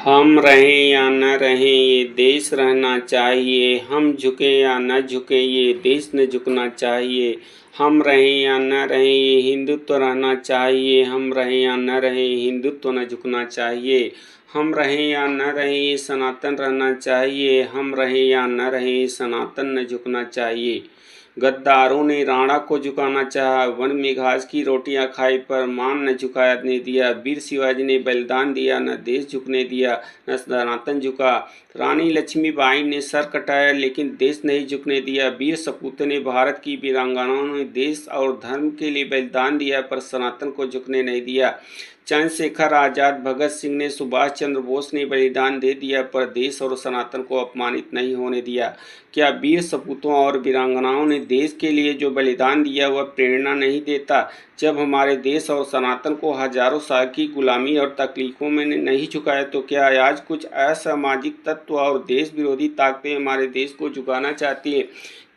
हम रहें या न रहें ये देश रहना चाहिए, हम झुके या न झुके ये देश न झुकना चाहिए। हम रहें या न रहें ये हिंदुत्व रहना चाहिए, हम रहें या न रहें हिंदुत्व न झुकना चाहिए। हम रहें या न रहें ये सनातन रहना चाहिए, हम रहें या न रहें सनातन न झुकना चाहिए। गद्दारों ने राणा को झुकाना चाहा, वन में घास की रोटियां खाई पर मान न झुकाने दिया। वीर शिवाजी ने बलिदान दिया, न देश झुकने दिया, न सनातन झुका। रानी लक्ष्मीबाई ने सर कटाया लेकिन देश नहीं झुकने दिया। वीर सपूत ने भारत की वीरांगनाओं ने देश और धर्म के लिए बलिदान दिया पर सनातन को झुकने नहीं दिया। चंद्रशेखर आजाद, भगत सिंह ने, सुभाष चंद्र बोस ने बलिदान दे दिया पर देश और सनातन को अपमानित नहीं होने दिया। क्या वीर सपूतों और वीरांगनाओं ने देश के लिए जो बलिदान दिया वह प्रेरणा नहीं देता? जब हमारे देश और सनातन को हजारों साल की गुलामी और तकलीफों में नहीं झुकाया तो क्या आज कुछ असामाजिक तत्व और देश विरोधी ताकतें हमारे देश को झुकाना चाहती हैं?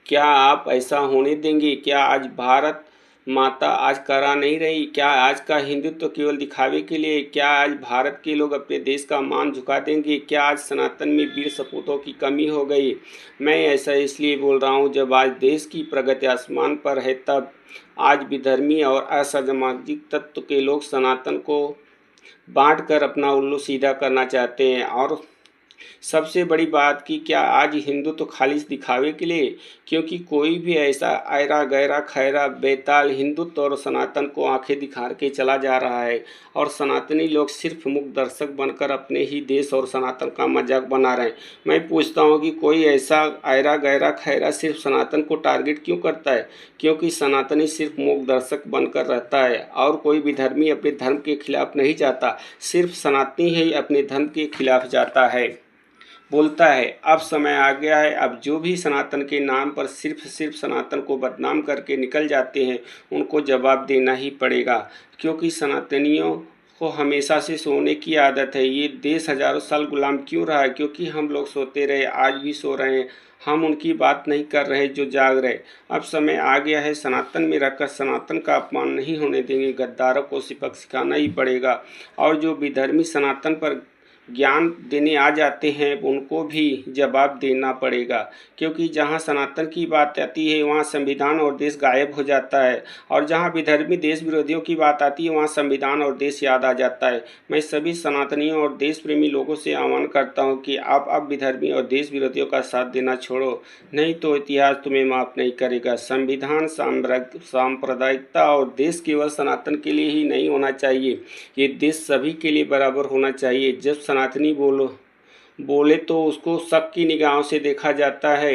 क्या आप ऐसा होने देंगे? क्या आज भारत माता आज करा नहीं रही? क्या आज का हिंदुत्व केवल दिखावे के लिए? क्या आज भारत के लोग अपने देश का मान झुका देंगे? क्या आज सनातन में वीर सपूतों की कमी हो गई? मैं ऐसा इसलिए बोल रहा हूँ, जब आज देश की प्रगति आसमान पर है तब आज विधर्मी और असामाजिक तत्व के लोग सनातन को बांट कर अपना उल्लू सीधा करना चाहते हैं। और सबसे बड़ी बात कि क्या आज हिंदू तो खालिश दिखावे के लिए? क्योंकि कोई भी ऐसा ऐरा गैरा खैरा बेताल हिंदुत्व और सनातन को आंखें दिखा के चला जा रहा है और सनातनी लोग सिर्फ मुख दर्शक बनकर अपने ही देश और सनातन का मजाक बना रहे हैं। मैं पूछता हूँ कि कोई ऐसा ऐरा गैरा खैरा सिर्फ सनातन को टारगेट क्यों करता है? क्योंकि सनातनी सिर्फ मुख दर्शक बनकर रहता है और कोई भी धर्मी अपने धर्म के खिलाफ नहीं जाता, सिर्फ सनातनी ही अपने धर्म के खिलाफ जाता है, बोलता है। अब समय आ गया है, अब जो भी सनातन के नाम पर सिर्फ सनातन को बदनाम करके निकल जाते हैं उनको जवाब देना ही पड़ेगा। क्योंकि सनातनियों को हमेशा से सोने की आदत है। ये देश हजारों साल गुलाम क्यों रहा है? क्योंकि हम लोग सोते रहे, आज भी सो रहे हैं। हम उनकी बात नहीं कर रहे जो जाग रहे। अब समय आ गया है, सनातन में रहकर सनातन का अपमान नहीं होने देंगे। गद्दारों को सबक सिखाना ही पड़ेगा और जो विधर्मी सनातन पर ज्ञान देने आ जाते हैं उनको भी जवाब देना पड़ेगा। क्योंकि जहां सनातन की बात आती है वहां संविधान और देश गायब हो जाता है और जहां विधर्मी देश विरोधियों की बात आती है वहां संविधान और देश याद आ जाता है। मैं सभी सनातनियों और देश प्रेमी लोगों से आह्वान करता हूं कि आप अब विधर्मी और देश विरोधियों का साथ देना छोड़ो, नहीं तो इतिहास तुम्हें माफ़ नहीं करेगा। संविधान, सांप्रदायिकता और देश केवल सनातन के लिए ही नहीं होना चाहिए, ये देश सभी के लिए बराबर होना चाहिए। जब सनातनी बोले तो उसको शक की निगाहों से देखा जाता है।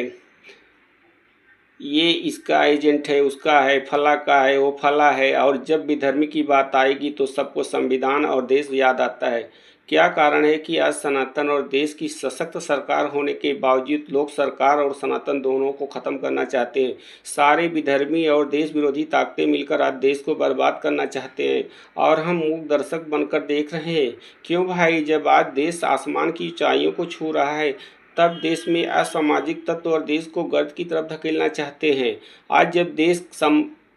ये इसका एजेंट है, उसका है, फला का है, वो फला है। और जब भी धर्म की बात आएगी तो सबको संविधान और देश याद आता है। क्या कारण है कि आज सनातन और देश की सशक्त सरकार होने के बावजूद लोग सरकार और सनातन दोनों को ख़त्म करना चाहते हैं? सारे विधर्मी और देश विरोधी ताकतें मिलकर आज देश को बर्बाद करना चाहते हैं और हम मूक दर्शक बनकर देख रहे हैं। क्यों भाई? जब आज देश आसमान की ऊंचाइयों को छू रहा है तब देश में असामाजिक तत्व और देश को गर्द की तरफ धकेलना चाहते हैं। आज जब देश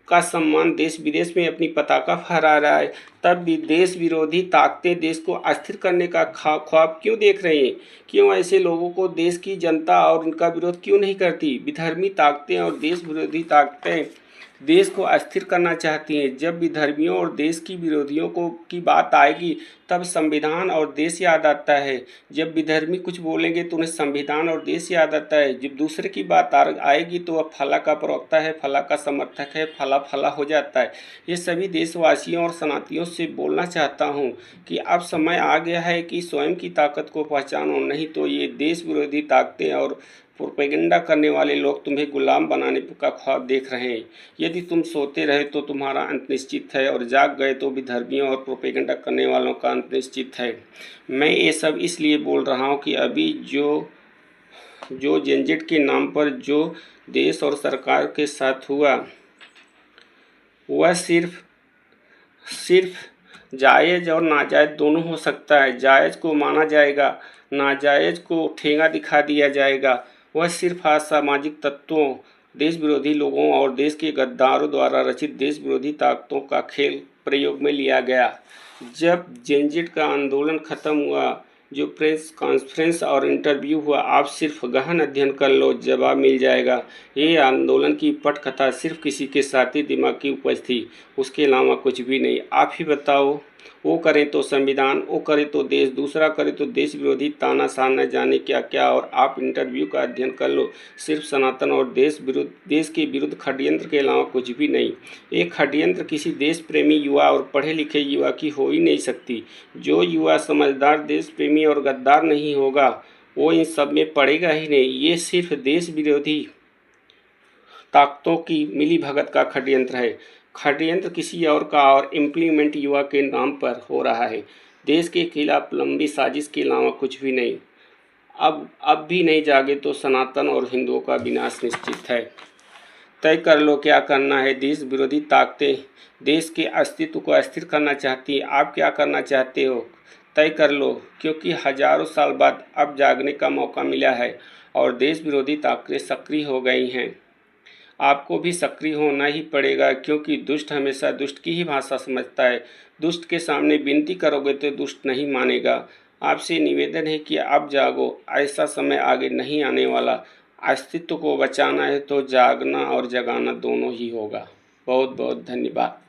का सम्मान देश विदेश में अपनी पताका फहरा रहा है तब भी देश विरोधी ताकतें देश को अस्थिर करने का ख्वाब क्यों देख रहे हैं? क्यों ऐसे लोगों को देश की जनता और उनका विरोध क्यों नहीं करती? विधर्मी ताकतें और देश विरोधी ताकतें देश को अस्थिर करना चाहती हैं। जब विधर्मियों और देश की विरोधियों को की बात आएगी तब संविधान और देश याद आता है। जब विधर्मी कुछ बोलेंगे तो उन्हें संविधान और देश याद आता है। जब दूसरे की बात आएगी तो वह फला का प्रवक्ता है, फला का समर्थक है, फला फला हो जाता है। ये सभी देशवासियों और सनातियों से बोलना चाहता हूँ कि अब समय आ गया है कि स्वयं की ताकत को पहचानो, नहीं तो ये देश विरोधी ताकतें और प्रोपेगेंडा करने वाले लोग तुम्हें गुलाम बनाने का ख्वाब देख रहे हैं। यदि तुम सोते रहे तो तुम्हारा अंत निश्चित है और जाग गए तो विधर्मियों और प्रोपेगेंडा करने वालों का अंत निश्चित है। मैं ये सब इसलिए बोल रहा हूँ कि अभी जो जेनजेट के नाम पर जो देश और सरकार के साथ हुआ वह सिर्फ जायज़ और नाजायज़ दोनों हो सकता है। जायज़ को माना जाएगा, नाजायज़ को ठेंगा दिखा दिया जाएगा। वह सिर्फ असामाजिक तत्वों, देश विरोधी लोगों और देश के गद्दारों द्वारा रचित देश विरोधी ताकतों का खेल प्रयोग में लिया गया। जब जेनजेट का आंदोलन खत्म हुआ, जो प्रेस कॉन्फ्रेंस और इंटरव्यू हुआ, आप सिर्फ गहन अध्ययन कर लो, जवाब मिल जाएगा। ये आंदोलन की पटकथा सिर्फ किसी के साथी दिमाग की उपज थी, उसके अलावा कुछ भी नहीं। आप ही बताओ, वो करें तो संविधान, वो करे तो देश, दूसरा करे तो देश विरोधी तानाशाह न जाने क्या क्या, और आप इंटरव्यू का अध्ययन कर लो, सिर्फ सनातन और देश के विरुद्ध षड्यंत्र के अलावा कुछ भी नहीं। एक षड्यंत्र किसी देश प्रेमी युवा और पढ़े लिखे युवा की हो ही नहीं सकती। जो युवा समझदार, देश प्रेमी और गद्दार नहीं होगा, वो इन सब में पड़ेगा ही नहीं। ये सिर्फ देश विरोधी ताकतों की मिलीभगत का षड्यंत्र है। षड्यंत्र किसी और का और इम्प्लीमेंट युवा के नाम पर हो रहा है। देश के खिलाफ लंबी साजिश के अलावा कुछ भी नहीं। अब भी नहीं जागे तो सनातन और हिंदुओं का विनाश निश्चित है। तय कर लो क्या करना है। देश विरोधी ताकतें देश के अस्तित्व को अस्थिर करना चाहती हैं। आप क्या करना चाहते हो, तय कर लो, क्योंकि हजारों साल बाद अब जागने का मौका मिला है और देश विरोधी ताकतें सक्रिय हो गई हैं। आपको भी सक्रिय होना ही पड़ेगा, क्योंकि दुष्ट हमेशा दुष्ट की ही भाषा समझता है। दुष्ट के सामने विनती करोगे तो दुष्ट नहीं मानेगा। आपसे निवेदन है कि आप जागो, ऐसा समय आगे नहीं आने वाला। अस्तित्व को बचाना है तो जागना और जगाना दोनों ही होगा। बहुत बहुत धन्यवाद।